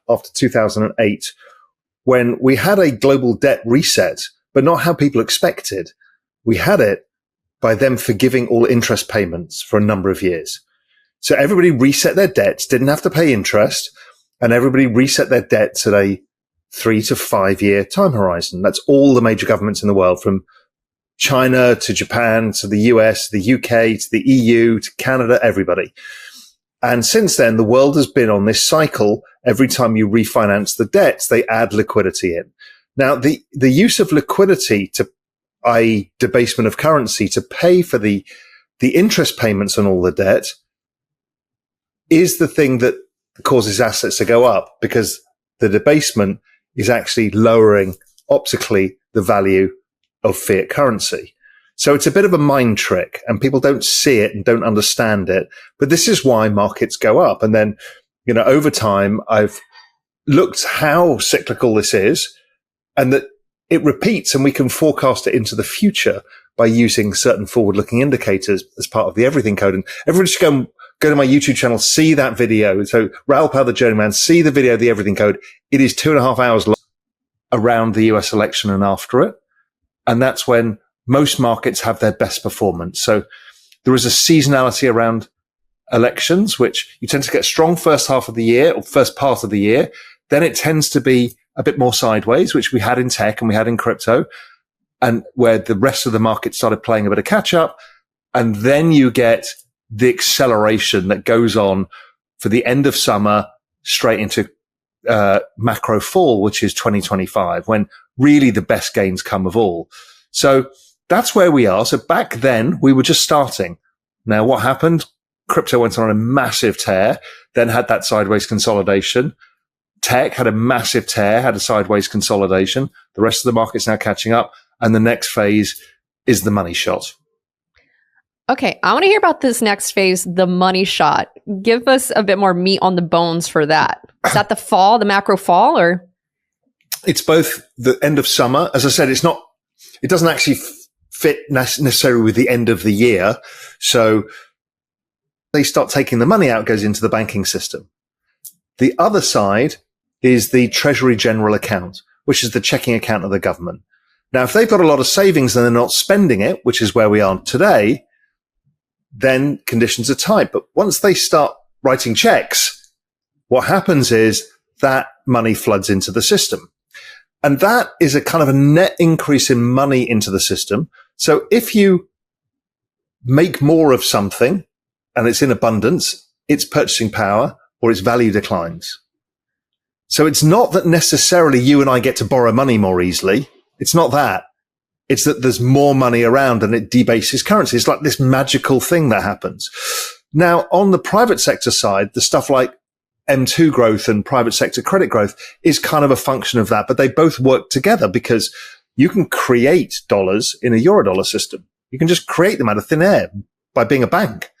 after 2008, when we had a global debt reset, but not how people expected. We had it by them forgiving all interest payments for a number of years. So everybody reset their debts, didn't have to pay interest, and everybody reset their debts at a 3 to 5 year time horizon. That's all the major governments in the world, from China to Japan to the US, the UK to the EU to Canada, everybody. And since then, the world has been on this cycle. Every time you refinance the debts, they add liquidity in. Now, the use of liquidity to, i.e. debasement of currency, to pay for the interest payments on all the debt is the thing that causes assets to go up, because the debasement is actually lowering optically the value of fiat currency. So it's a bit of a mind trick, and people don't see it and don't understand it. But this is why markets go up. And then, over time, I've looked how cyclical this is, and that it repeats, and we can forecast it into the future by using certain forward-looking indicators as part of the Everything Code. And everybody should go to my YouTube channel, see that video. So Raoul, the Journeyman, see the video of the Everything Code. It is 2.5 hours long around the US election and after it. And that's when most markets have their best performance. So there is a seasonality around elections, which you tend to get a strong first half of the year or first part of the year. Then it tends to be a bit more sideways, which we had in tech and we had in crypto, and where the rest of the market started playing a bit of catch up. And then you get the acceleration that goes on for the end of summer straight into macro fall, which is 2025, when really the best gains come of all. So that's where we are. So back then we were just starting. Now what happened? Crypto went on a massive tear, then had that sideways consolidation. Tech had a massive tear, had a sideways consolidation. The rest of the market's now catching up. And the next phase is the money shot. Okay, I want to hear about this next phase, the money shot. Give us a bit more meat on the bones for that. Is that the fall, the macro fall, or? It's both the end of summer. As I said, it doesn't actually fit necessarily with the end of the year. So they start taking the money out, goes into the banking system. The other side is the Treasury General account, which is the checking account of the government. Now, if they've got a lot of savings and they're not spending it, which is where we are today, then conditions are tight. But once they start writing checks, what happens is that money floods into the system. And that is a kind of a net increase in money into the system. So if you make more of something and it's in abundance, its purchasing power or its value declines. So it's not that necessarily you and I get to borrow money more easily. It's not that. It's that there's more money around and it debases currency. It's like this magical thing that happens. Now, on the private sector side, the stuff like M2 growth and private sector credit growth is kind of a function of that, but they both work together because you can create dollars in a Eurodollar system. You can just create them out of thin air by being a bank.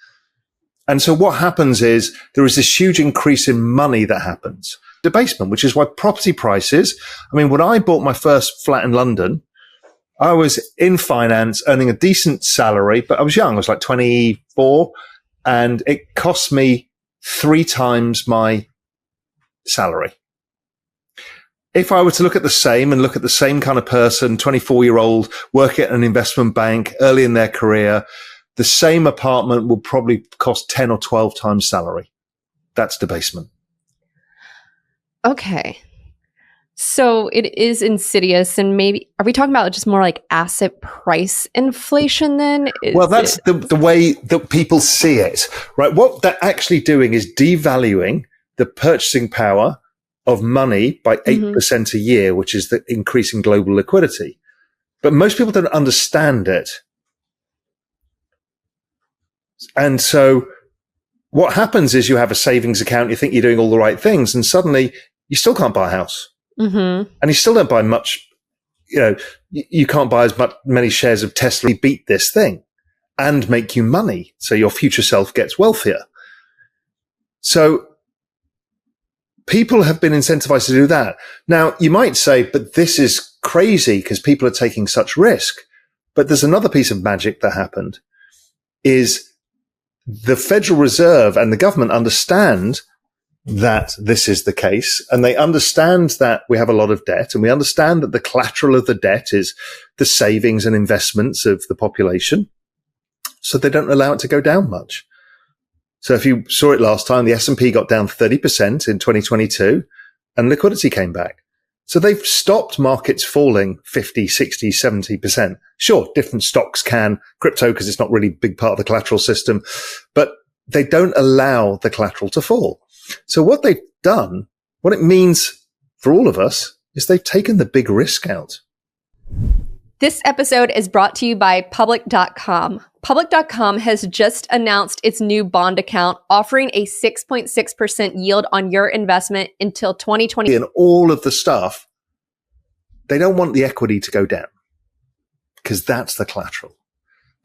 And so what happens is there is this huge increase in money that happens. Debasement, which is why property prices, when I bought my first flat in London, I was in finance earning a decent salary, but I was young. I was like 24 and it cost me 3 times my salary. If I were to look at the same kind of person, 24-year-old, work at an investment bank early in their career, the same apartment will probably cost 10 or 12 times salary. That's debasement. Okay. So it is insidious, and maybe, are we talking about just more like asset price inflation then? Well, that's the way that people see it, right? What they're actually doing is devaluing the purchasing power of money by 8% a year, which is the increasing global liquidity. But most people don't understand it. And so what happens is you have a savings account, you think you're doing all the right things, and suddenly you still can't buy a house. And you still don't buy much, you can't buy as many shares of Tesla, beat this thing and make you money. So your future self gets wealthier. So people have been incentivized to do that. Now you might say, but this is crazy because people are taking such risk. But there's another piece of magic that happened is the Federal Reserve and the government understand that this is the case, and they understand that we have a lot of debt, and we understand that the collateral of the debt is the savings and investments of the population. So they don't allow it to go down much. So if you saw it last time, the S&P got down 30% in 2022 and liquidity came back. So they've stopped markets falling 50, 60, 70%. Sure, different stocks can, crypto, because it's not really a big part of the collateral system, but they don't allow the collateral to fall. So what they've done, what it means for all of us, is they've taken the big risk out. This episode is brought to you by Public.com. Public.com has just announced its new bond account offering a 6.6% yield on your investment until 2020. And all of the stuff, they don't want the equity to go down because that's the collateral.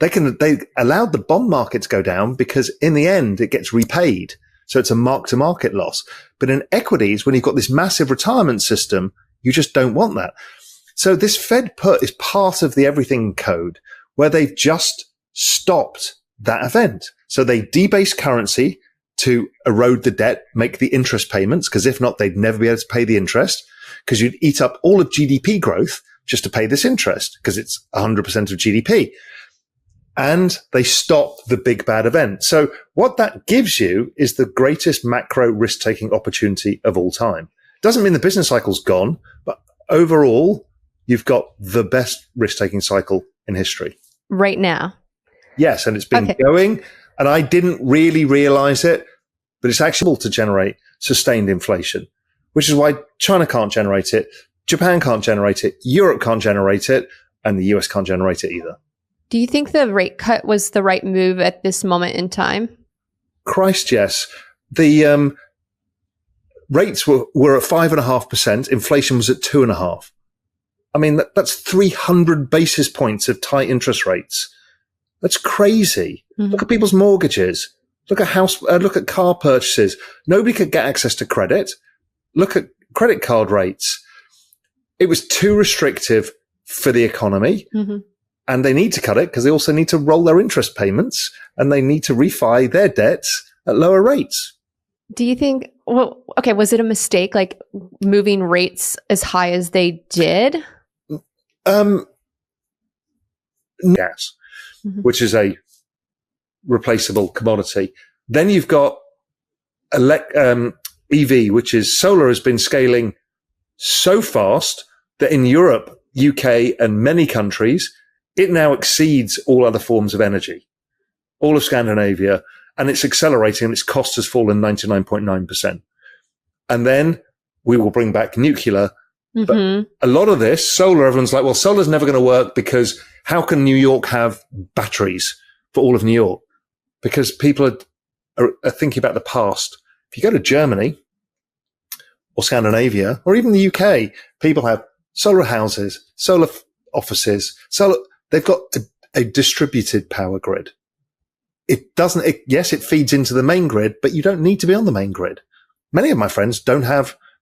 They allowed the bond market to go down because in the end it gets repaid. So it's a mark-to-market loss. But in equities, when you've got this massive retirement system, you just don't want that. So this Fed put is part of the everything code where they've just stopped that event. So they debase currency to erode the debt, make the interest payments, because if not, they'd never be able to pay the interest, because you'd eat up all of GDP growth just to pay this interest, because it's 100% of GDP. And they stop the big bad event. So what that gives you is the greatest macro risk-taking opportunity of all time. Doesn't mean the business cycle's gone, but overall, you've got the best risk-taking cycle in history. Right now. Yes, and it's been going, and I didn't really realize it, but it's actually able to generate sustained inflation, which is why China can't generate it, Japan can't generate it, Europe can't generate it, and the US can't generate it either. Do you think the rate cut was the right move at this moment in time? Christ, yes. The rates were at 5.5%. Inflation was at 2.5%. I mean, that's 300 basis points of tight interest rates. That's crazy. Mm-hmm. Look at people's mortgages. Look at car purchases. Nobody could get access to credit. Look at credit card rates. It was too restrictive for the economy. Mm-hmm. And they need to cut it because they also need to roll their interest payments and they need to refi their debts at lower rates. Do you think, was it a mistake, like moving rates as high as they did? Gas, mm-hmm. which is a replaceable commodity. Then you've got EV, which is solar, has been scaling so fast that in Europe, UK, and many countries, it now exceeds all other forms of energy, all of Scandinavia, and it's accelerating and its cost has fallen 99.9%. And then we will bring back nuclear. Mm-hmm. But a lot of this, solar, everyone's like, well, solar's never going to work because how can New York have batteries for all of New York? Because people are thinking about the past. If you go to Germany or Scandinavia or even the UK, people have solar houses, solar offices, they've got a distributed power grid. Yes, it feeds into the main grid, but you don't need to be on the main grid. Many of my friends don't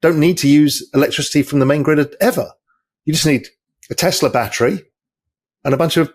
need to use electricity from the main grid ever. You just need a Tesla battery and a bunch of